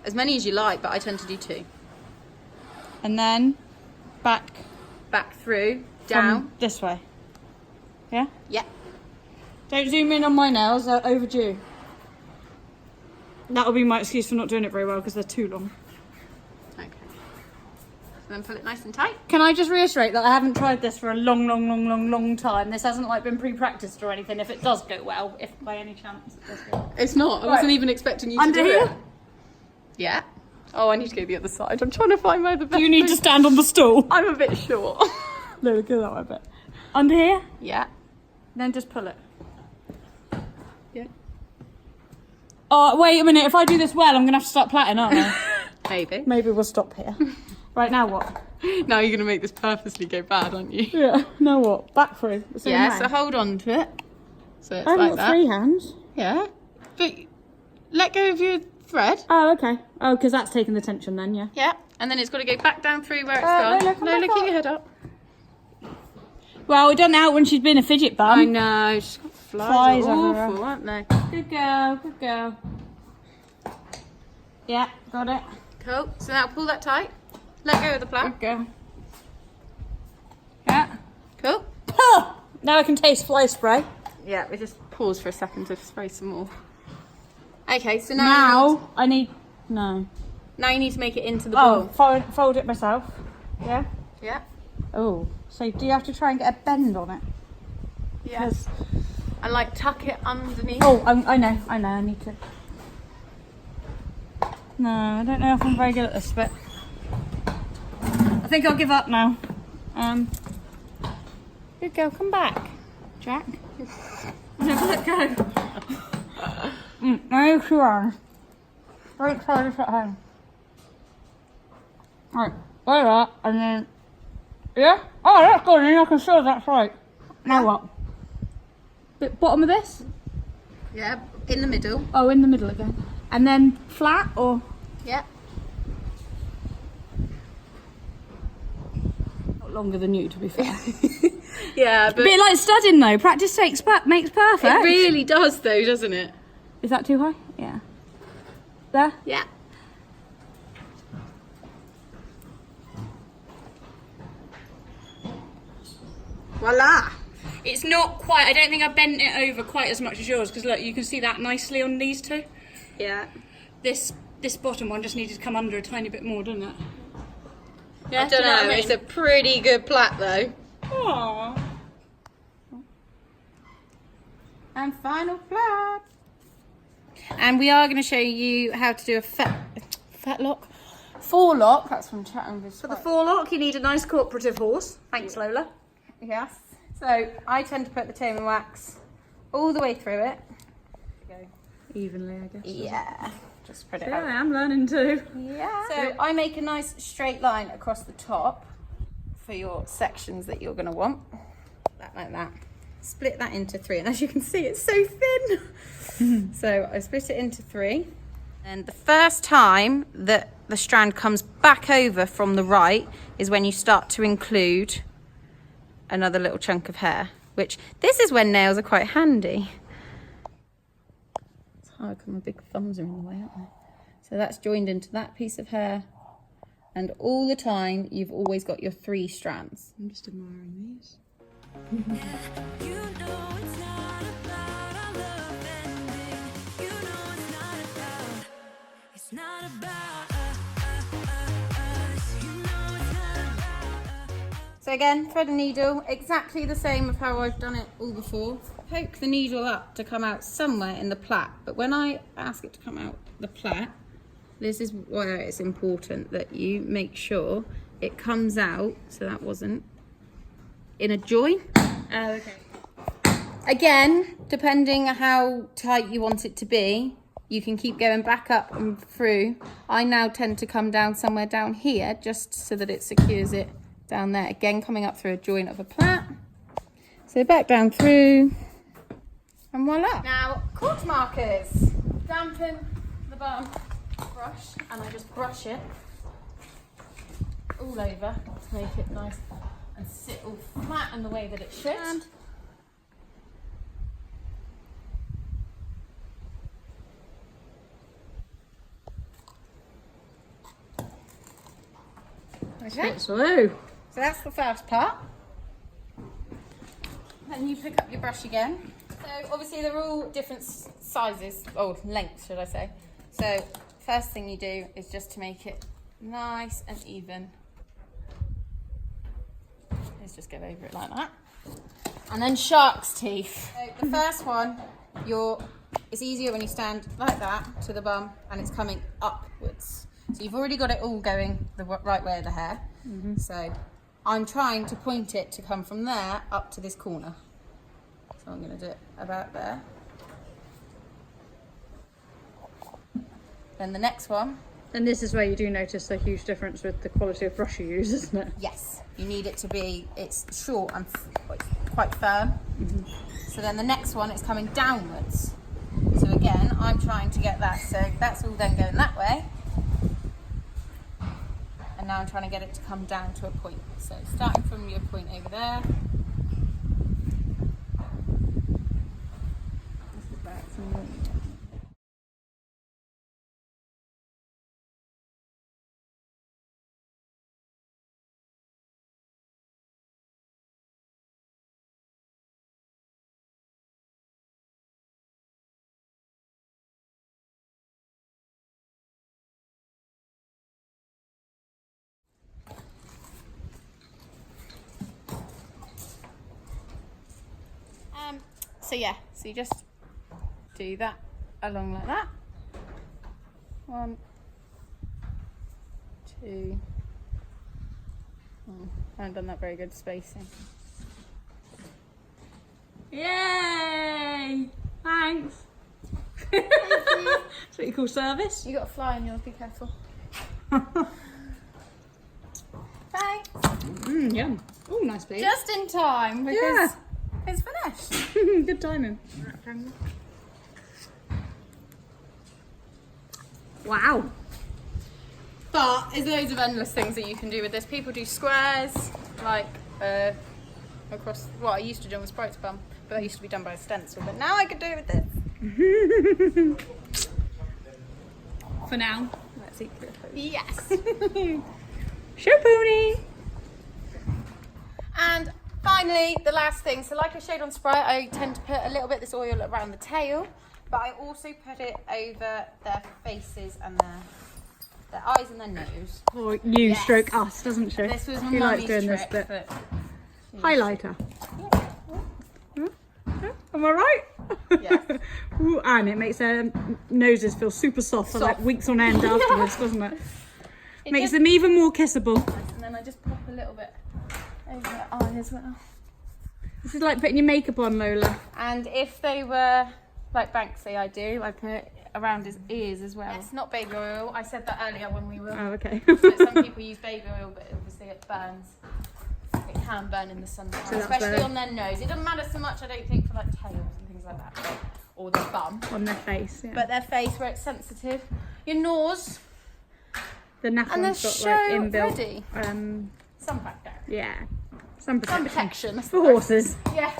As many as you like, but I tend to do 2. And then back Back through, down. from this way. Yeah? Yeah. Don't zoom in on my nails, they're overdue. That'll be my excuse for not doing it very well because they're too long. Okay. So then pull it nice and tight. Can I just reiterate that I haven't tried this for a long time. This hasn't like been pre-practiced or anything. If it does go well, if by any chance it does go well. It's not. I wasn't even expecting you Under to do here? it. Yeah. Oh, I need to go the other side. I'm trying to find where the best. You need to stand on the stool. I'm a bit short. No, go that way a bit. Under here? Yeah. Then just pull it. Yeah. Oh, wait a minute. If I do this well, I'm going to have to start plaiting, aren't I? Maybe. Maybe we'll stop here. Right, now what? Now you're going to make this purposely go bad, aren't you? Yeah, now what? Back through. The same Yeah, way. so hold on to it. So it's I haven't like got that. 3 hands. Yeah. But let go of your thread. Oh, okay. Oh, because that's taking the tension then, yeah. Yeah. And then it's got to go back down through where it's no, gone. come No, back look, up. keep your head up. Well, we done that when she's been a fidget bum. I know. She's got flies. Flies Awful, everywhere. aren't they? Good girl, good girl. Yeah, got it. Cool. So now pull that tight. Let go of the plait. Good girl. Yeah. Cool. Now I can taste fly spray. Yeah, we just pause for a second to spray some more. Okay, so Now I need... No. now you need to make it into the Oh, ball. fold it myself. Yeah? Yeah. Oh. So do you have to try and get a bend on it? Yes. And like tuck it underneath. Oh, I know, I need to. No, I don't know if I'm very good at this, but I think I'll give up now. Good girl, come back, Jack. Never let go. No, sure. Don't try this at home. Right, like that, and then, yeah? Oh, that's good, and I can show that's right. Now what? Bit bottom of this? Yeah, in the middle. Oh, in the middle again. And then flat or? Yeah. Not longer than you, to be fair. Yeah, A but bit like studying though. Practice makes perfect. it really does though, doesn't it? Is that too high? Yeah. There? Yeah. Voila! It's not quite, I don't think I bent it over quite as much as yours, because look, you can see that nicely on these two. Yeah. This bottom one just needed to come under a tiny bit more, didn't it? Yeah, I don't know, what I mean? it's a pretty good plait though. Aww. And final plait. And we are going to show you how to do a fetlock. Forelock, that's from Chatham. For the forelock, you need a nice cooperative horse. Thanks, Lola. Yes. So I tend to put the tame and wax all the way through it. Evenly, I guess. Yeah. Just spread it Yeah, out. I am learning too. Yeah. So I make a nice straight line across the top for your sections that you're going to want. Like that. Split that into 3. And as you can see, it's so thin. So I split it into 3. And the first time that the strand comes back over from the right is when you start to include another little chunk of hair, which this is when nails are quite handy. It's hard because my big thumbs are in the way, aren't they? So that's joined into that piece of hair, and all the time you've always got your 3 strands. I'm just admiring these. You know it's not about our love ending. You know it's not about us. You know it's not about So again, thread a needle, exactly the same of how I've done it all before. Poke the needle up to come out somewhere in the plait, but when I ask it to come out the plait, this is where it's important that you make sure it comes out, so that wasn't, in a join. Oh, okay. Again, depending on how tight you want it to be, you can keep going back up and through. I now tend to come down somewhere down here, just so that it secures it down there. Again, coming up through a joint of a plait. So back down through, and voila. Now, cord markers. Dampen the bum brush, and I just brush it all over to make it nice and sit all flat in the way that it should. Okay, So, so that's the first part. Then you pick up your brush again. So obviously they're all different sizes, or lengths should I say. So first thing you do is just to make it nice and even. Let's just go over it like that. And then shark's teeth. So the first one, it's easier when you stand like that to the bum and it's coming upwards. So you've already got it all going the right way of the hair. So I'm trying to point it to come from there up to this corner. So I'm going to do it about there. Then the next one. and this is where you do notice a huge difference with the quality of brush you use, isn't it? Yes, you need it to be, it's short and quite firm. So then the next one is coming downwards. So again, I'm trying to get that, so that's all then going that way. And now I'm trying to get it to come down to a point. So starting from your point over there. This is where it's moving. So yeah, so you just do that along like that. 1, 2. Oh, I haven't done that very good spacing. Yay! Thanks. That's what you call service. You got a fly in yours, be careful. Thanks. Yum. Oh, nice please. Just in time because Yeah. it's finished. Good timing. Wow. But there's loads of endless things that you can do with this. People do squares, like across what I used to do with Spritey bum, but that used to be done by a stencil. But now I could do it with this. For now. Let's eat the Yes. Shampoo. And Finally, the last thing. So like I showed on Sprite, I tend to put a little bit of this oil around the tail, but I also put it over their faces and their eyes and their nose. Or you stroke us, doesn't she? This was my She likes mummy's doing trick. this bit. But Highlighter. Am I right? Yes. Ooh, and it makes their noses feel super soft for like weeks on end afterwards, doesn't it? Makes them even more kissable. And then I just pop a little bit over their eye as well. This is like putting your makeup on, Lola. And if they were like Banks say I do, I put it around his ears as well. It's not baby oil. I said that earlier when we were. Oh, okay. Some people use baby oil, but obviously it burns. It can burn in the sunshine, So that's especially better. on their nose. It doesn't matter so much, I don't think, for like tails and things like that, or the bum. On their face, yeah. But their face, where it's sensitive. Your nose, the naff and the one's got show like inbuilt. ready. Sun factor. Yeah. Sun Sun protection. protection. For horses. Yeah.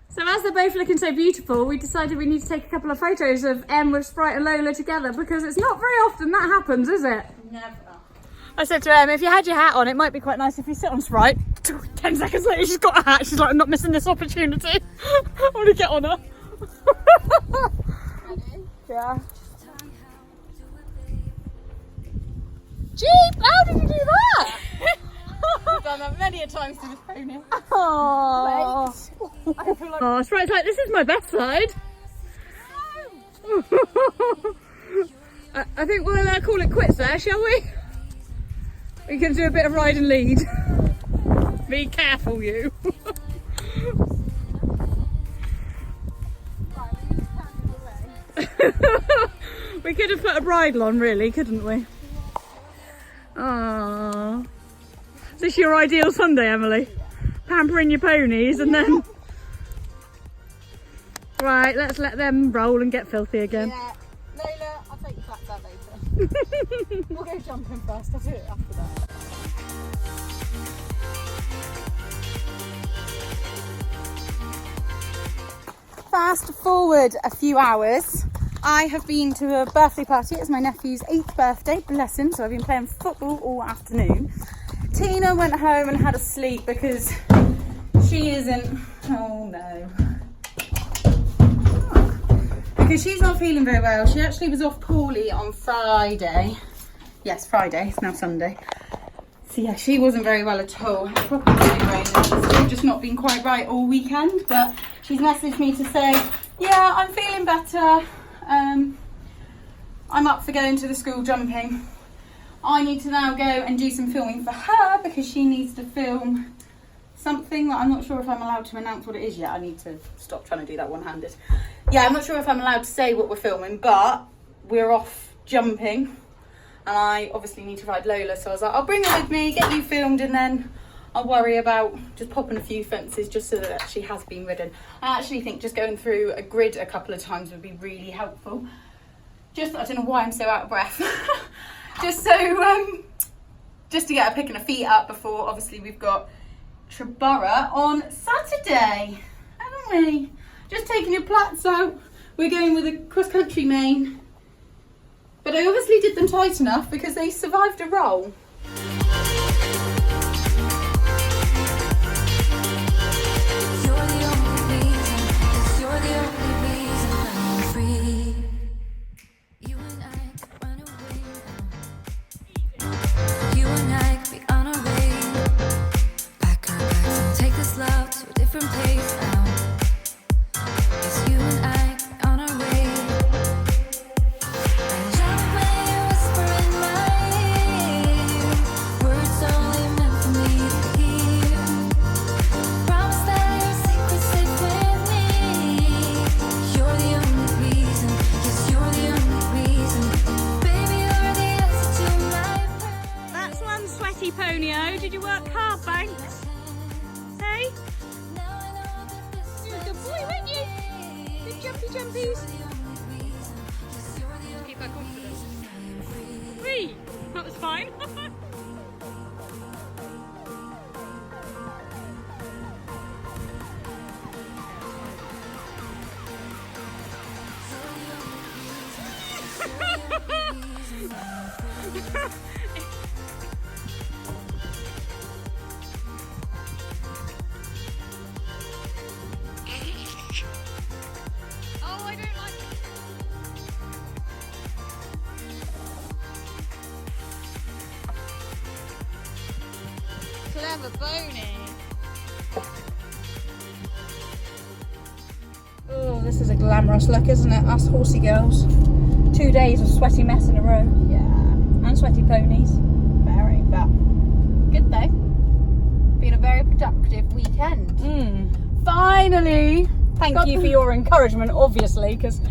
So as they're both looking so beautiful, we decided we need to take a couple of photos of Em with Sprite and Lola together because it's not very often that happens, is it? Never. I said to Em, if you had your hat on, it might be quite nice if you sit on Sprite. 10 seconds later, she's got a hat. She's like, I'm not missing this opportunity. I want to get on her. Yeah. Jeep, how did you do that? I've done that many a times to this pony. Oh, oh, Sprite's like, this is my best side. I think we'll call it quits there, shall we? We can do a bit of ride and lead. Be careful, you. We could have put a bridle on, really, couldn't we? Aww. Is this your ideal Sunday, Emily? Pampering your ponies and then... Right, let's let them roll and get filthy again. Yeah. Lola, I'll take your flats out later. We'll go jumping first, I'll do it after that. Fast forward a few hours. I have been to a birthday party. It's my nephew's 8th birthday, bless him, so I've been playing football all afternoon. Tina went home and had a sleep because she isn't, oh no. Because she's not feeling very well. She actually was off poorly on Friday. Yes, Friday, it's now Sunday. So yeah, she wasn't very well at all. Probably migraine. She's still just not been quite right all weekend, but she's messaged me to say, yeah, I'm feeling better. I'm up for going to the school jumping. I need to now go and do some filming for her because she needs to film something that I'm not sure if I'm allowed to announce what it is yet. I need to stop trying to do that one-handed. Yeah, I'm not sure if I'm allowed to say what we're filming, but we're off jumping and I obviously need to ride Lola, so I was like, I'll bring her with me, get you filmed, and then I'll worry about just popping a few fences just so that she has been ridden. I actually think just going through a grid a couple of times would be really helpful. Just, I don't know why I'm so out of breath. just to get her picking her feet up before obviously we've got Treborough on Saturday, haven't we? Just taking your plats out. We're going with a cross-country mane. But I obviously did them tight enough because they survived a roll. Ponyo, did you work hard, Banks? Hey? You're a good boy, weren't you? Good jumpy jumpies. Just keep her confident. Whee! That was fine. have a pony. Oh, this is a glamorous look, isn't it? Us horsey girls. 2 days of sweaty mess in a row. Yeah. And sweaty ponies. Very, but good though. Been a very productive weekend. Finally. Thank you for your encouragement, obviously, because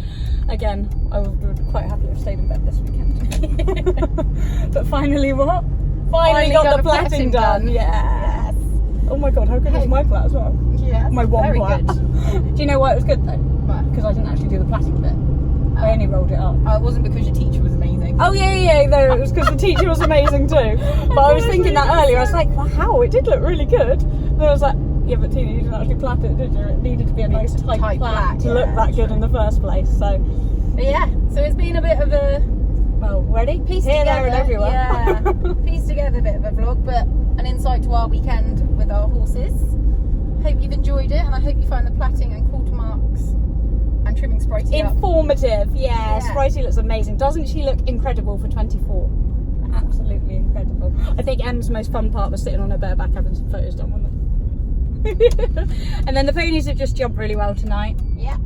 again, I would quite happily have stayed in bed this weekend. But finally what? Finally got the plaiting done. Yeah. Yes. Oh my god, how good is my plait as well? Yes. My one very plait. good. Do you know why it was good though? Because I didn't actually do the plaiting bit. I only rolled it up. Oh, it wasn't because your teacher was amazing. Oh yeah, no, it was because the teacher was amazing too. But I was thinking that earlier, I was like, wow, it did look really good. And then I was like, yeah, but Tina, you didn't actually plait it, did you? It needed to be a nice tight plait to look that good in the first place. So, but yeah, so it's been a bit of a ready? Piece Here, together, there and everywhere. Yeah, piece together a bit of a vlog, but an insight to our weekend with our horses. Hope you've enjoyed it, and I hope you find the plaiting and quarter marks and trimming Spritey up Informative, yeah. Spritey looks amazing. Doesn't she look incredible for 24? Absolutely incredible. I think Em's most fun part was sitting on her bareback having some photos done, wasn't it? And then the ponies have just jumped really well tonight. Yeah.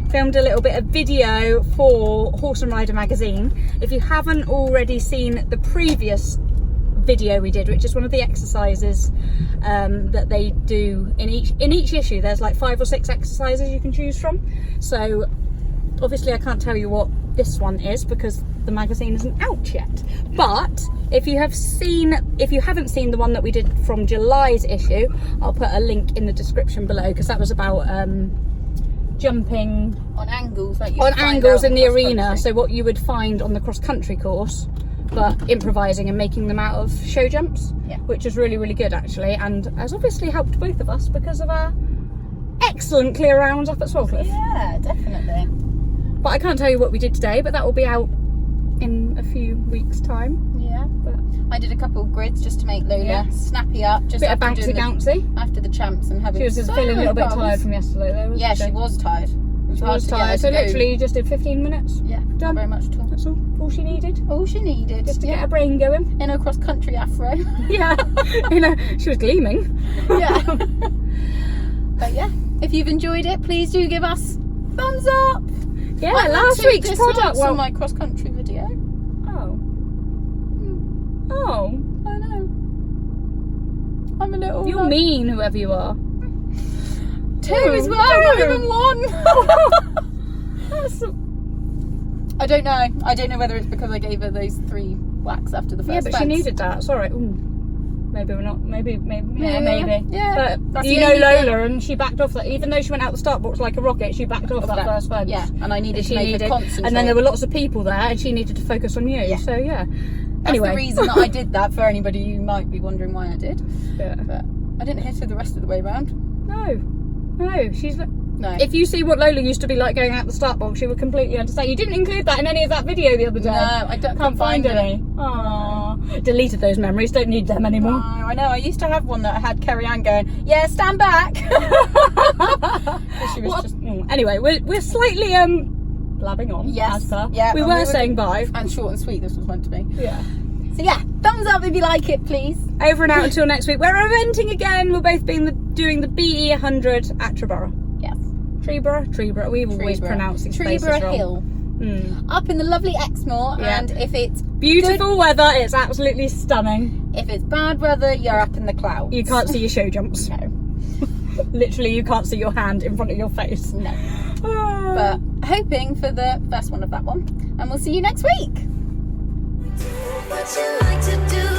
Filmed a little bit of video for Horse and Rider magazine. If you haven't already seen the previous video we did, which is one of the exercises that they do in each issue, there's like 5 or 6 exercises you can choose from. So obviously I can't tell you what this one is because the magazine isn't out yet, but if you haven't seen the one that we did from July's issue, I'll put a link in the description below, because that was about jumping on angles, like in the arena, so what you would find on the cross country course, but improvising and making them out of show jumps, which is really, really good actually, and has obviously helped both of us because of our excellent clear rounds up at Swalcliffe. Yeah, definitely. But I can't tell you what we did today, but that will be out in a few weeks' time. Yeah, but I did a couple of grids just to make Lola snappy up, just bit of bouncy bouncy after the champs and having. She was just feeling a little bit tired from yesterday though, wasn't she? She was tired. She was tired, so literally you just did 15 minutes. Yeah, done. Not very much at all. That's all she needed. All she needed. Just to get her brain going. In her cross country afro. Yeah, she was gleaming. Yeah. But yeah, if you've enjoyed it, please do give us thumbs up. Yeah, last week's product on my cross country video. Oh, I know. I'm a little. You're mean, whoever you are. 2 as well, not even 1. I don't know. I don't know whether it's because I gave her those 3 whacks after the first. Yeah, but she needed that. Sorry. Maybe we're not. Maybe. Yeah. But you know Lola, and she backed off that. Even though she went out the start box like a rocket, she backed off that first fence. Yeah, and I needed to make her concentrate. And then there were lots of people there, and she needed to focus on you. Yeah. So yeah. That's the reason that I did that, for anybody who might be wondering why I did. Yeah. But I didn't hit her the rest of the way round. No, she's. No. If you see what Lola used to be like going out the start box, you would completely understand. You didn't include that in any of that video the other day. No, I can't find any. Aww. Deleted those memories, don't need them anymore. No, I know. I used to have one that had Kerry Ann going, yeah, stand back. She was Anyway, we're slightly blabbing on. Yes. As per. Yeah. We were saying bye. And short and sweet this was meant to be. Yeah. So yeah, thumbs up if you like it, please. Over and out until next week. We're eventing again. We'll both be doing the BE 100 at Treborough. Yes. Treborough. We've always pronounced these places Treborough wrong. Hill. Up in the lovely Exmoor, and if it's beautiful weather, it's absolutely stunning. If it's bad weather, you're up in the clouds. You can't see your show jumps. No. Literally, you can't see your hand in front of your face. No. But hoping for the first one of that one, and we'll see you next week. What you like to do.